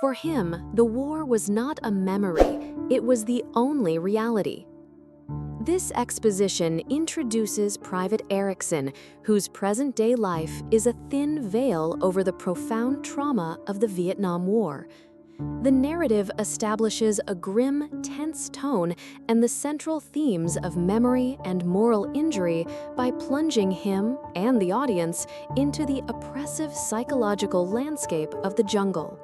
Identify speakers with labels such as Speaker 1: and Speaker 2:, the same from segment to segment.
Speaker 1: For him, the war was not a memory, it was the only reality. This exposition introduces Private Erickson, whose present-day life is a thin veil over the profound trauma of the Vietnam War. The narrative establishes a grim, tense tone and the central themes of memory and moral injury by plunging him and the audience into the oppressive psychological landscape of the jungle.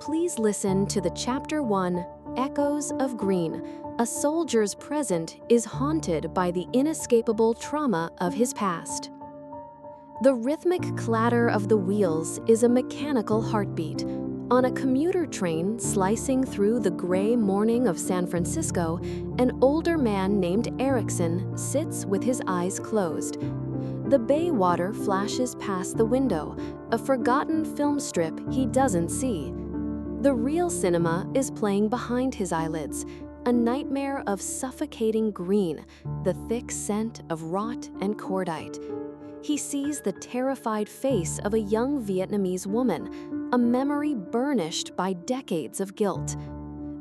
Speaker 1: Please listen to the Chapter 1, Echoes of Green. A soldier's present is haunted by the inescapable trauma of his past. The rhythmic clatter of the wheels is a mechanical heartbeat. On a commuter train slicing through the gray morning of San Francisco, an older man named Erickson sits with his eyes closed. The bay water flashes past the window, a forgotten film strip he doesn't see. The real cinema is playing behind his eyelids, a nightmare of suffocating green, the thick scent of rot and cordite. He sees the terrified face of a young Vietnamese woman, a memory burnished by decades of guilt.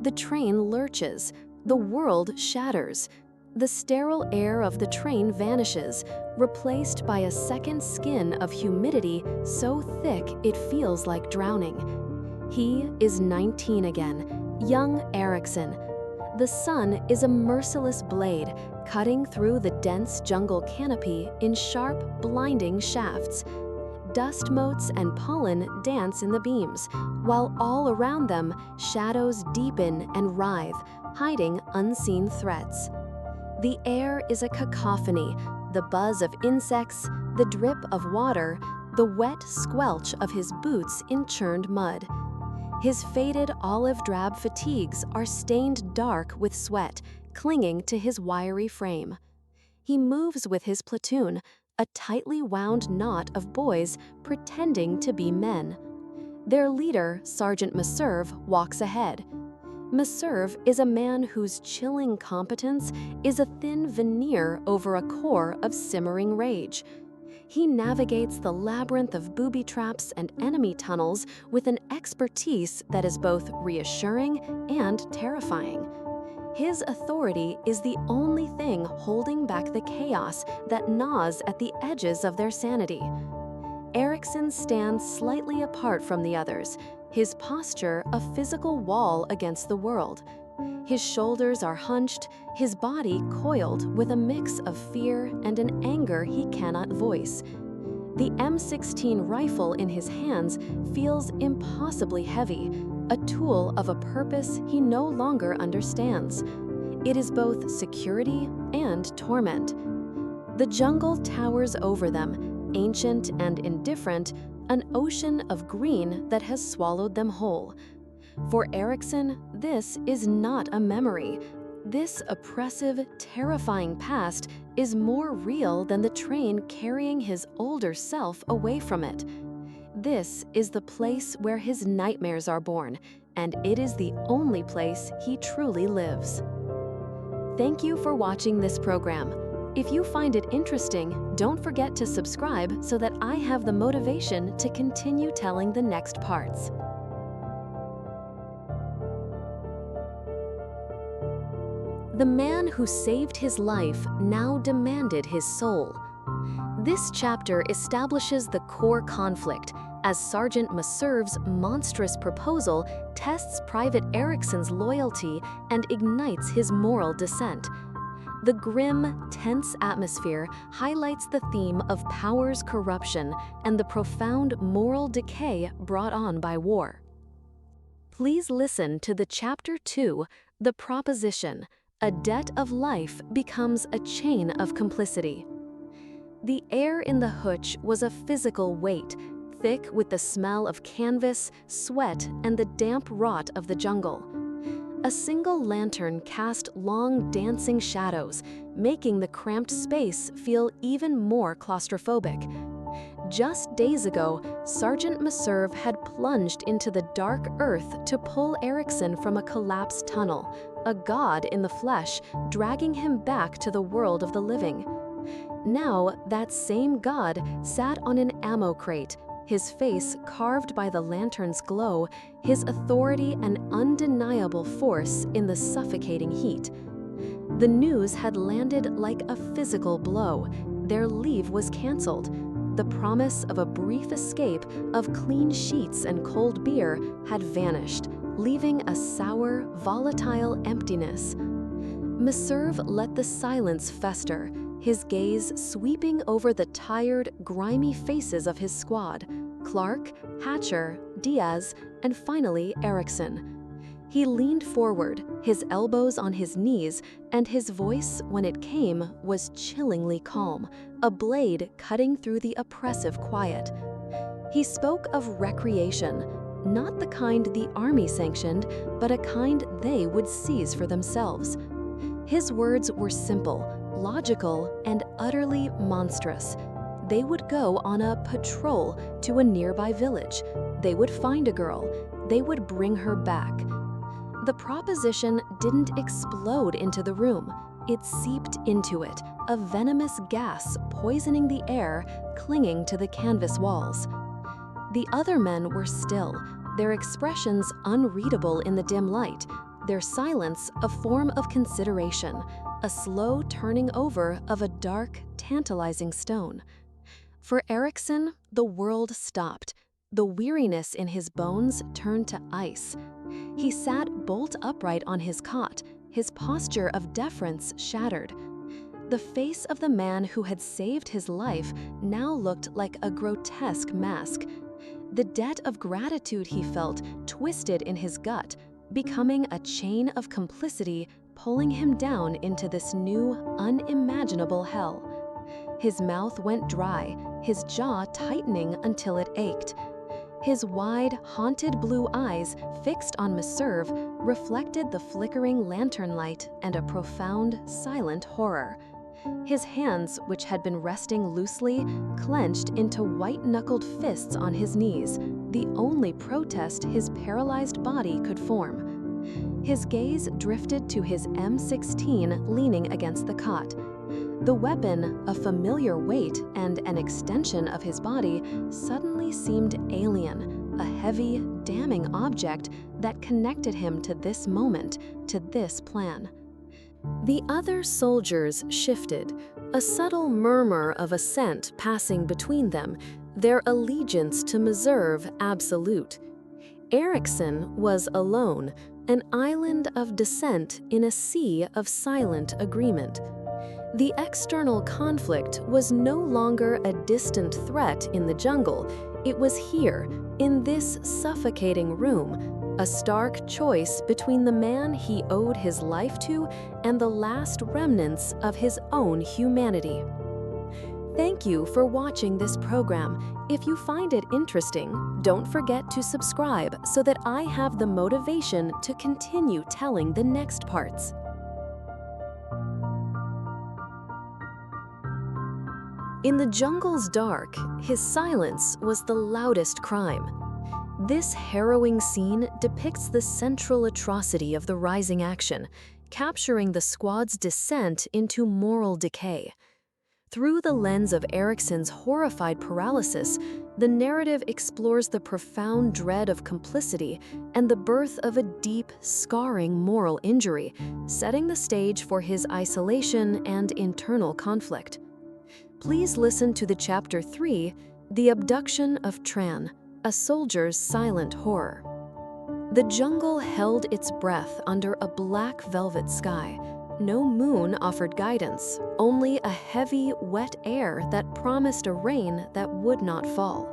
Speaker 1: The train lurches, the world shatters. The sterile air of the train vanishes, replaced by a second skin of humidity so thick it feels like drowning. He is 19 again, young Erickson. The sun is a merciless blade, cutting through the dense jungle canopy in sharp, blinding shafts. Dust motes and pollen dance in the beams, while all around them, shadows deepen and writhe, hiding unseen threats. The air is a cacophony, the buzz of insects, the drip of water, the wet squelch of his boots in churned mud. His faded olive-drab fatigues are stained dark with sweat, clinging to his wiry frame. He moves with his platoon, a tightly wound knot of boys pretending to be men. Their leader, Sergeant Meserve, walks ahead. Meserve is a man whose chilling competence is a thin veneer over a core of simmering rage. He navigates the labyrinth of booby traps and enemy tunnels with an expertise that is both reassuring and terrifying. His authority is the only thing holding back the chaos that gnaws at the edges of their sanity. Erickson stands slightly apart from the others, his posture a physical wall against the world. His shoulders are hunched, his body coiled with a mix of fear and an anger he cannot voice. The M16 rifle in his hands feels impossibly heavy, a tool of a purpose he no longer understands. It is both security and torment. The jungle towers over them, ancient and indifferent, an ocean of green that has swallowed them whole. For Erickson, this is not a memory. This oppressive, terrifying past is more real than the train carrying his older self away from it. This is the place where his nightmares are born, and it is the only place he truly lives. Thank you for watching this program. If you find it interesting, don't forget to subscribe so that I have the motivation to continue telling the next parts. The man who saved his life now demanded his soul. This chapter establishes the core conflict as Sergeant Meserve's monstrous proposal tests Private Erickson's loyalty and ignites his moral dissent. The grim, tense atmosphere highlights the theme of power's corruption and the profound moral decay brought on by war. Please listen to the Chapter 2, The Proposition. A debt of life becomes a chain of complicity. The air in the hutch was a physical weight, thick with the smell of canvas, sweat, and the damp rot of the jungle. A single lantern cast long dancing shadows, making the cramped space feel even more claustrophobic. Just days ago, Sergeant Meserve had plunged into the dark earth to pull Erickson from a collapsed tunnel, a god in the flesh, dragging him back to the world of the living. Now, that same god sat on an ammo crate, his face carved by the lantern's glow, his authority an undeniable force in the suffocating heat. The news had landed like a physical blow. Their leave was canceled. The promise of a brief escape of clean sheets and cold beer had vanished, leaving a sour, volatile emptiness. Meserve let the silence fester, his gaze sweeping over the tired, grimy faces of his squad: Clark, Hatcher, Diaz, and finally Erickson. He leaned forward, his elbows on his knees, and his voice, when it came, was chillingly calm, a blade cutting through the oppressive quiet. He spoke of recreation, not the kind the army sanctioned, but a kind they would seize for themselves. His words were simple, logical, and utterly monstrous. They would go on a patrol to a nearby village. They would find a girl. They would bring her back. The proposition didn't explode into the room. It seeped into it, a venomous gas poisoning the air, clinging to the canvas walls. The other men were still, their expressions unreadable in the dim light, their silence a form of consideration, a slow turning over of a dark, tantalizing stone. For Erickson, the world stopped. The weariness in his bones turned to ice. He sat bolt upright on his cot, his posture of deference shattered. The face of the man who had saved his life now looked like a grotesque mask. The debt of gratitude he felt twisted in his gut, becoming a chain of complicity pulling him down into this new, unimaginable hell. His mouth went dry, his jaw tightening until it ached. His wide, haunted blue eyes, fixed on Meserve, reflected the flickering lantern light and a profound, silent horror. His hands, which had been resting loosely, clenched into white-knuckled fists on his knees, the only protest his paralyzed body could form. His gaze drifted to his M16 leaning against the cot. The weapon, a familiar weight and an extension of his body, suddenly seemed alien, a heavy, damning object that connected him to this moment, to this plan. The other soldiers shifted, a subtle murmur of assent passing between them, their allegiance to Meserve absolute. Erickson was alone, an island of dissent in a sea of silent agreement. The external conflict was no longer a distant threat in the jungle. It was here, in this suffocating room, a stark choice between the man he owed his life to and the last remnants of his own humanity. Thank you for watching this program. If you find it interesting, don't forget to subscribe so that I have the motivation to continue telling the next parts. In the jungle's dark, his silence was the loudest crime. This harrowing scene depicts the central atrocity of the rising action, capturing the squad's descent into moral decay. Through the lens of Erickson's horrified paralysis, the narrative explores the profound dread of complicity and the birth of a deep, scarring moral injury, setting the stage for his isolation and internal conflict. Please listen to the Chapter 3, The Abduction of Tran, a soldier's silent horror. The jungle held its breath under a black velvet sky. No moon offered guidance, only a heavy, wet air that promised a rain that would not fall.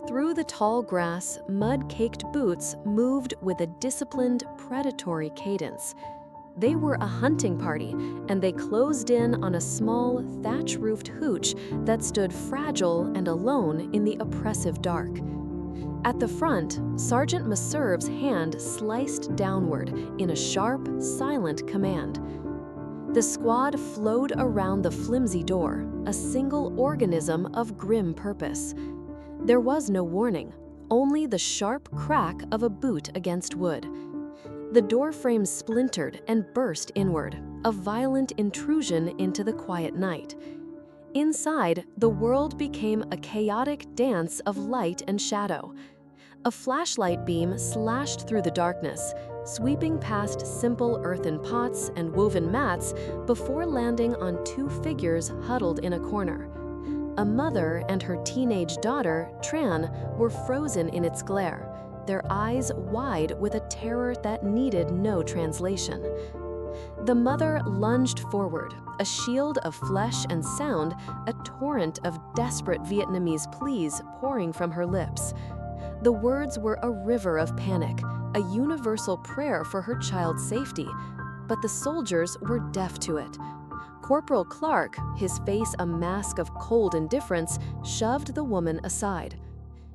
Speaker 1: Through the tall grass, mud-caked boots moved with a disciplined, predatory cadence. They were a hunting party, and they closed in on a small, thatch-roofed hooch that stood fragile and alone in the oppressive dark. At the front, Sergeant Meserve's hand sliced downward in a sharp, silent command. The squad flowed around the flimsy door, a single organism of grim purpose. There was no warning, only the sharp crack of a boot against wood. The doorframe splintered and burst inward, a violent intrusion into the quiet night. Inside, the world became a chaotic dance of light and shadow. A flashlight beam slashed through the darkness, sweeping past simple earthen pots and woven mats before landing on two figures huddled in a corner. A mother and her teenage daughter, Tran, were frozen in its glare, their eyes wide with a terror that needed no translation. The mother lunged forward, a shield of flesh and sound, a torrent of desperate Vietnamese pleas pouring from her lips. The words were a river of panic, a universal prayer for her child's safety, but the soldiers were deaf to it. Corporal Clark, his face a mask of cold indifference, shoved the woman aside.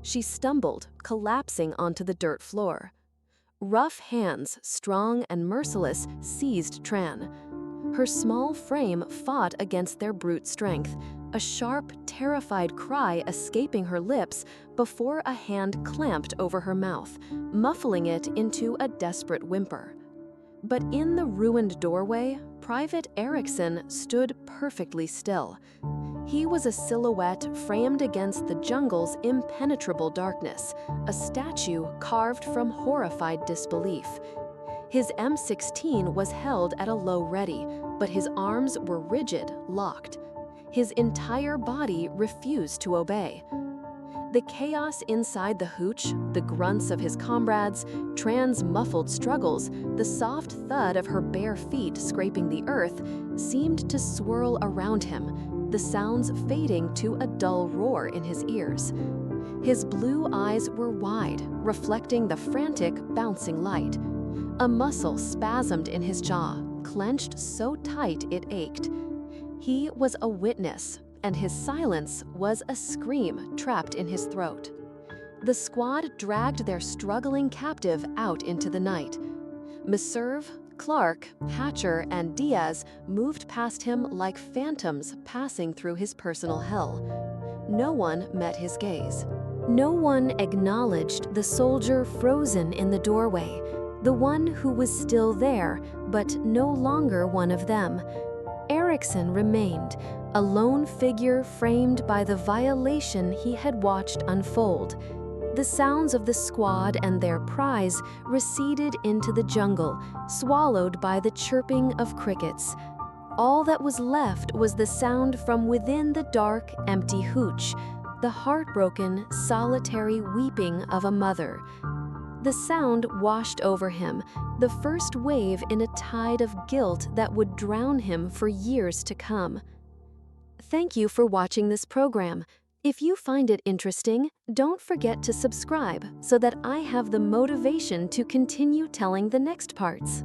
Speaker 1: She stumbled, collapsing onto the dirt floor. Rough hands, strong and merciless, seized Tran. Her small frame fought against their brute strength, a sharp, terrified cry escaping her lips before a hand clamped over her mouth, muffling it into a desperate whimper. But in the ruined doorway, Private Erickson stood perfectly still. He was a silhouette framed against the jungle's impenetrable darkness, a statue carved from horrified disbelief. His M16 was held at a low ready, but his arms were rigid, locked. His entire body refused to obey. The chaos inside the hooch, the grunts of his comrades, Tran's muffled struggles, the soft thud of her bare feet scraping the earth, seemed to swirl around him, the sounds fading to a dull roar in his ears. His blue eyes were wide, reflecting the frantic, bouncing light. A muscle spasmed in his jaw, clenched so tight it ached. He was a witness, and his silence was a scream trapped in his throat. The squad dragged their struggling captive out into the night. Meserve, Clark, Hatcher, and Diaz moved past him like phantoms passing through his personal hell. No one met his gaze. No one acknowledged the soldier frozen in the doorway, the one who was still there, but no longer one of them. Erickson remained, a lone figure framed by the violation he had watched unfold. The sounds of the squad and their prize receded into the jungle, swallowed by the chirping of crickets. All that was left was the sound from within the dark, empty hooch, the heartbroken, solitary weeping of a mother. The sound washed over him, the first wave in a tide of guilt that would drown him for years to come. Thank you for watching this program. If you find it interesting, don't forget to subscribe so that I have the motivation to continue telling the next parts.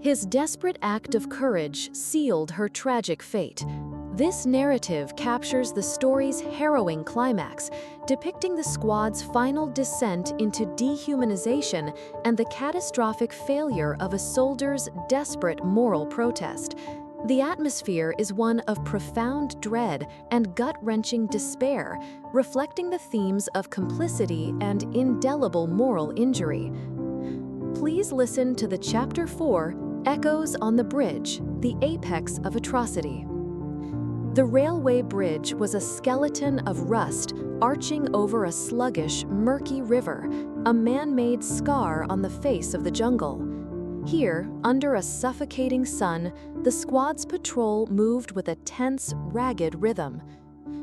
Speaker 1: His desperate act of courage sealed her tragic fate. This narrative captures the story's harrowing climax, depicting the squad's final descent into dehumanization and the catastrophic failure of a soldier's desperate moral protest. The atmosphere is one of profound dread and gut-wrenching despair, reflecting the themes of complicity and indelible moral injury. Please listen to the Chapter 4, Echoes on the Bridge, the Apex of Atrocity. The railway bridge was a skeleton of rust arching over a sluggish, murky river, a man-made scar on the face of the jungle. Here, under a suffocating sun, the squad's patrol moved with a tense, ragged rhythm.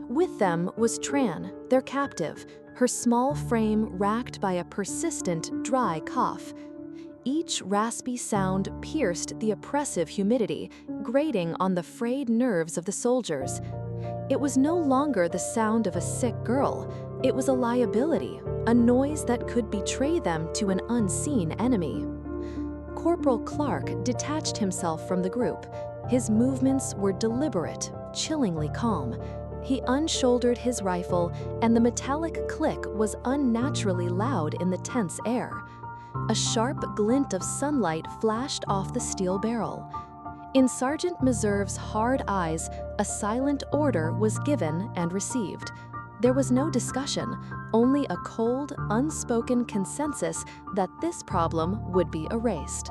Speaker 1: With them was Tran, their captive, her small frame racked by a persistent, dry cough. Each raspy sound pierced the oppressive humidity, grating on the frayed nerves of the soldiers. It was no longer the sound of a sick girl. It was a liability, a noise that could betray them to an unseen enemy. Corporal Clark detached himself from the group. His movements were deliberate, chillingly calm. He unshouldered his rifle, and the metallic click was unnaturally loud in the tense air. A sharp glint of sunlight flashed off the steel barrel. In Sergeant Meserve's hard eyes, a silent order was given and received. There was no discussion, only a cold, unspoken consensus that this problem would be erased.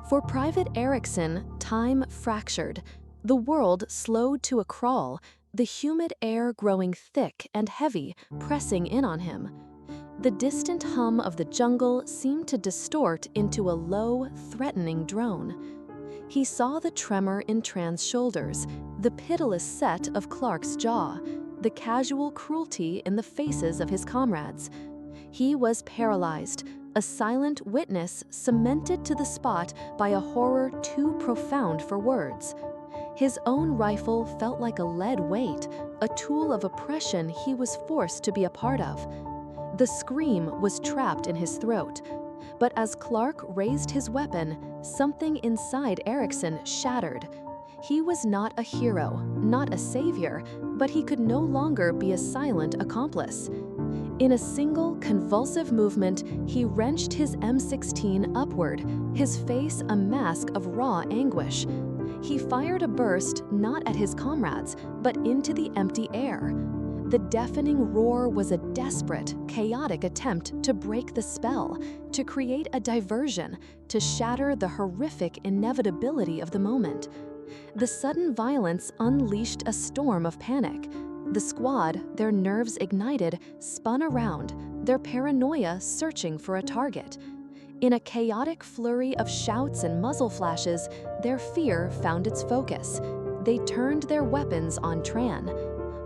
Speaker 1: For Private Erickson, time fractured. The world slowed to a crawl, the humid air growing thick and heavy, pressing in on him. The distant hum of the jungle seemed to distort into a low, threatening drone. He saw the tremor in Tran's shoulders, the pitiless set of Clark's jaw, the casual cruelty in the faces of his comrades. He was paralyzed, a silent witness cemented to the spot by a horror too profound for words. His own rifle felt like a lead weight, a tool of oppression he was forced to be a part of. The scream was trapped in his throat. But as Clark raised his weapon, something inside Erickson shattered. He was not a hero, not a savior, but he could no longer be a silent accomplice. In a single, convulsive movement, he wrenched his M16 upward, his face a mask of raw anguish. He fired a burst not at his comrades, but into the empty air. The deafening roar was a desperate, chaotic attempt to break the spell, to create a diversion, to shatter the horrific inevitability of the moment. The sudden violence unleashed a storm of panic. The squad, their nerves ignited, spun around, their paranoia searching for a target. In a chaotic flurry of shouts and muzzle flashes, their fear found its focus. They turned their weapons on Tran.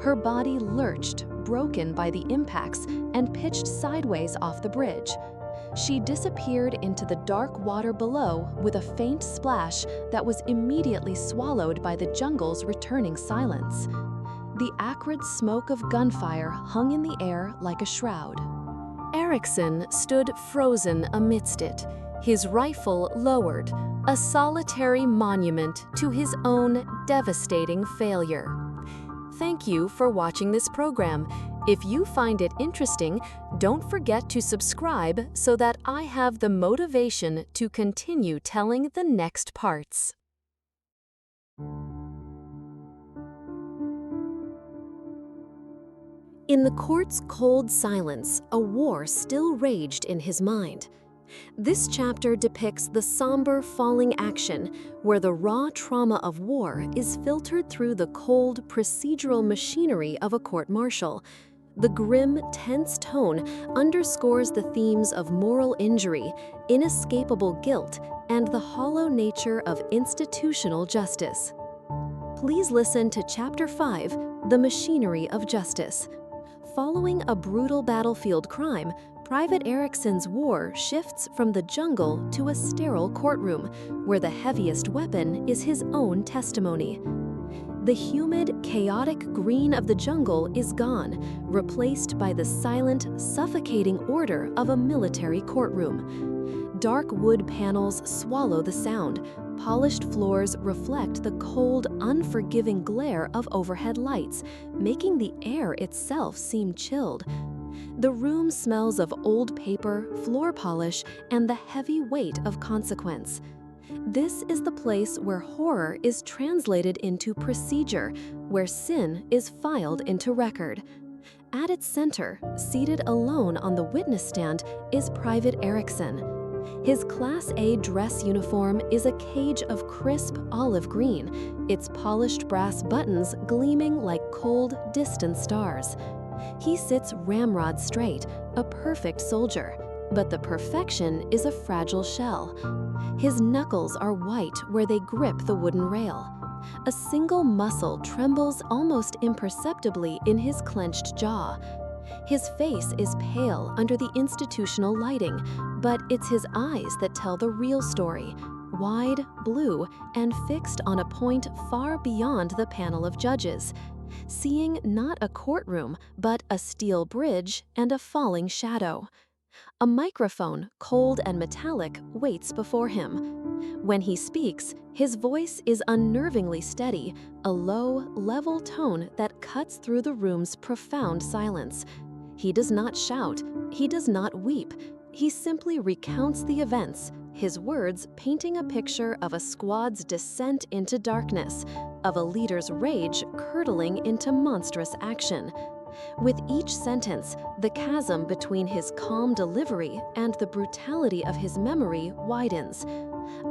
Speaker 1: Her body lurched, broken by the impacts, and pitched sideways off the bridge. She disappeared into the dark water below with a faint splash that was immediately swallowed by the jungle's returning silence. The acrid smoke of gunfire hung in the air like a shroud. Erickson stood frozen amidst it, his rifle lowered, a solitary monument to his own devastating failure. Thank you for watching this program. If you find it interesting, don't forget to subscribe so that I have the motivation to continue telling the next parts. In the court's cold silence, a war still raged in his mind. This chapter depicts the somber falling action, where the raw trauma of war is filtered through the cold, procedural machinery of a court-martial. The grim, tense tone underscores the themes of moral injury, inescapable guilt, and the hollow nature of institutional justice. Please listen to Chapter 5, The Machinery of Justice. Following a brutal battlefield crime, Private Erickson's war shifts from the jungle to a sterile courtroom, where the heaviest weapon is his own testimony. The humid, chaotic green of the jungle is gone, replaced by the silent, suffocating order of a military courtroom. Dark wood panels swallow the sound. Polished floors reflect the cold, unforgiving glare of overhead lights, making the air itself seem chilled. The room smells of old paper, floor polish, and the heavy weight of consequence. This is the place where horror is translated into procedure, where sin is filed into record. At its center, seated alone on the witness stand, is Private Erickson. His Class A dress uniform is a cage of crisp olive green, its polished brass buttons gleaming like cold, distant stars. He sits ramrod straight, a perfect soldier, but the perfection is a fragile shell. His knuckles are white where they grip the wooden rail. A single muscle trembles almost imperceptibly in his clenched jaw. His face is pale under the institutional lighting, but it's his eyes that tell the real story, wide, blue, and fixed on a point far beyond the panel of judges, seeing not a courtroom, but a steel bridge and a falling shadow. A microphone, cold and metallic, waits before him. When he speaks, his voice is unnervingly steady, a low, level tone that cuts through the room's profound silence. He does not shout, he does not weep, he simply recounts the events, his words painting a picture of a squad's descent into darkness, of a leader's rage curdling into monstrous action. With each sentence, the chasm between his calm delivery and the brutality of his memory widens.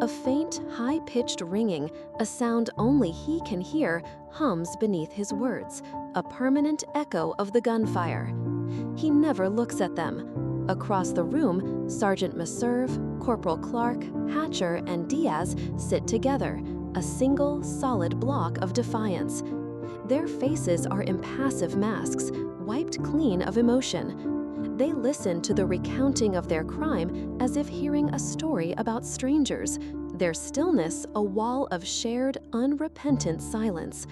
Speaker 1: A faint, high-pitched ringing, a sound only he can hear, hums beneath his words, a permanent echo of the gunfire. He never looks at them. Across the room, Sergeant Meserve, Corporal Clark, Hatcher, and Diaz sit together, a single, solid block of defiance. Their faces are impassive masks, wiped clean of emotion. They listen to the recounting of their crime as if hearing a story about strangers, their stillness a wall of shared, unrepentant silence.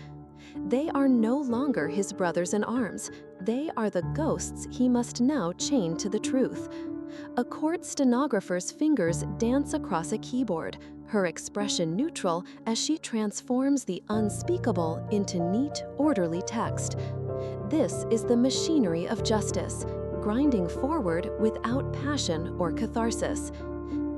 Speaker 1: They are no longer his brothers in arms. They are the ghosts he must now chain to the truth. A court stenographer's fingers dance across a keyboard, her expression neutral as she transforms the unspeakable into neat, orderly text. This is the machinery of justice, grinding forward without passion or catharsis.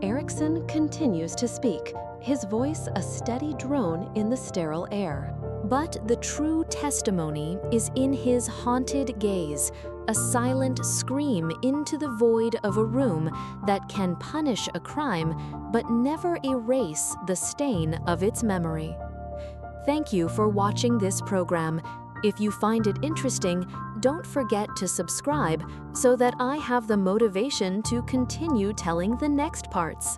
Speaker 1: Erickson continues to speak, his voice a steady drone in the sterile air. But the true testimony is in his haunted gaze, a silent scream into the void of a room that can punish a crime but never erase the stain of its memory. Thank you for watching this program. If you find it interesting, don't forget to subscribe so that I have the motivation to continue telling the next parts.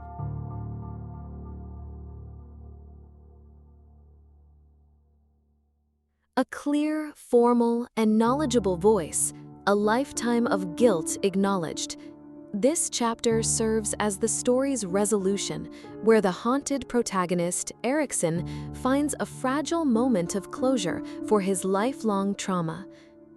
Speaker 1: A clear, formal, and knowledgeable voice, a lifetime of guilt acknowledged. This chapter serves as the story's resolution, where the haunted protagonist, Erickson, finds a fragile moment of closure for his lifelong trauma.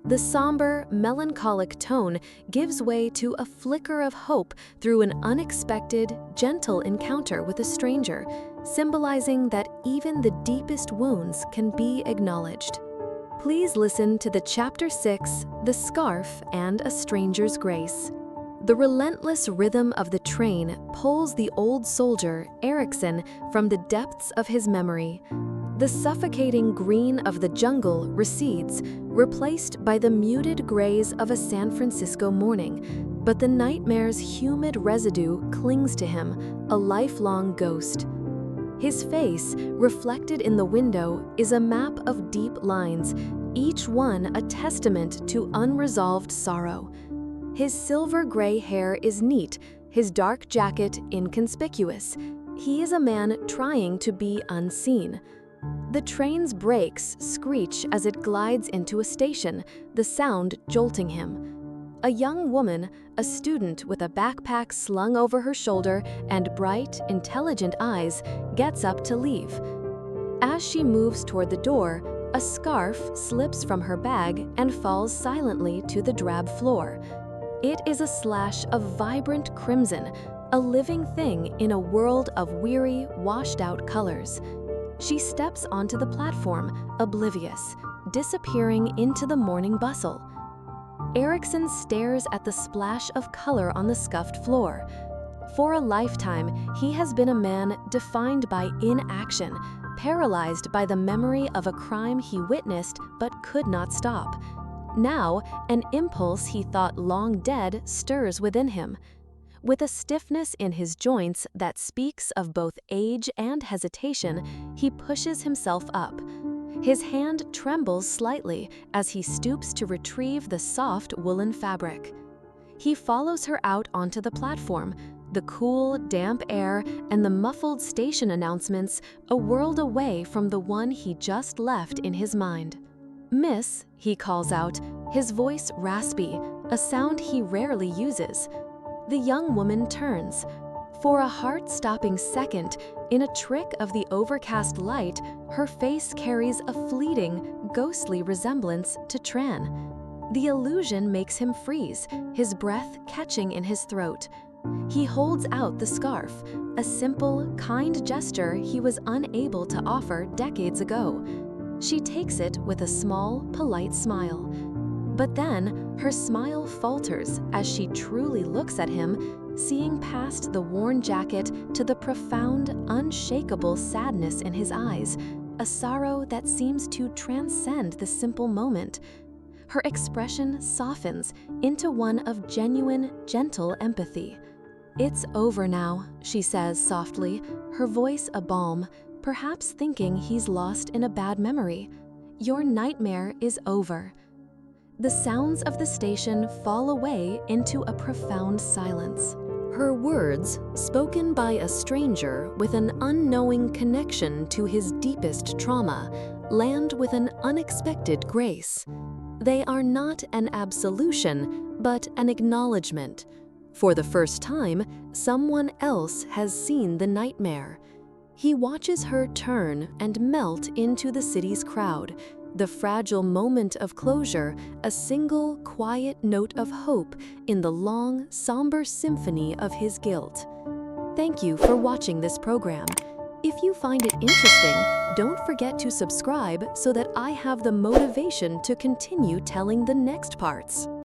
Speaker 1: The somber, melancholic tone gives way to a flicker of hope through an unexpected, gentle encounter with a stranger, symbolizing that even the deepest wounds can be acknowledged. Please listen to the Chapter 6, The Scarf and a Stranger's Grace. The relentless rhythm of the train pulls the old soldier, Erickson, from the depths of his memory. The suffocating green of the jungle recedes, replaced by the muted grays of a San Francisco morning, but the nightmare's humid residue clings to him, a lifelong ghost. His face, reflected in the window, is a map of deep lines, each one a testament to unresolved sorrow. His silver-gray hair is neat, his dark jacket inconspicuous. He is a man trying to be unseen. The train's brakes screech as it glides into a station, the sound jolting him. A young woman, a student with a backpack slung over her shoulder and bright, intelligent eyes, gets up to leave. As she moves toward the door, a scarf slips from her bag and falls silently to the drab floor. It is a slash of vibrant crimson, a living thing in a world of weary, washed-out colors. She steps onto the platform, oblivious, disappearing into the morning bustle. Erickson stares at the splash of color on the scuffed floor. For a lifetime, he has been a man defined by inaction, paralyzed by the memory of a crime he witnessed but could not stop. Now, an impulse he thought long dead stirs within him. With a stiffness in his joints that speaks of both age and hesitation, he pushes himself up. His hand trembles slightly as he stoops to retrieve the soft woolen fabric. He follows her out onto the platform, the cool, damp air and the muffled station announcements a world away from the one he just left in his mind. "Miss," he calls out, his voice raspy, a sound he rarely uses. The young woman turns. For a heart-stopping second, in a trick of the overcast light, her face carries a fleeting, ghostly resemblance to Tran. The illusion makes him freeze, his breath catching in his throat. He holds out the scarf, a simple, kind gesture he was unable to offer decades ago. She takes it with a small, polite smile. But then, her smile falters as she truly looks at him, seeing past the worn jacket to the profound, unshakable sadness in his eyes, a sorrow that seems to transcend the simple moment. Her expression softens into one of genuine, gentle empathy. "It's over now," she says softly, her voice a balm, perhaps thinking he's lost in a bad memory. "Your nightmare is over." The sounds of the station fall away into a profound silence. Her words, spoken by a stranger with an unknowing connection to his deepest trauma, land with an unexpected grace. They are not an absolution, but an acknowledgement. For the first time, someone else has seen the nightmare. He watches her turn and melt into the city's crowd, the fragile moment of closure, a single, quiet note of hope in the long, somber symphony of his guilt. Thank you for watching this program. If you find it interesting, don't forget to subscribe so that I have the motivation to continue telling the next parts.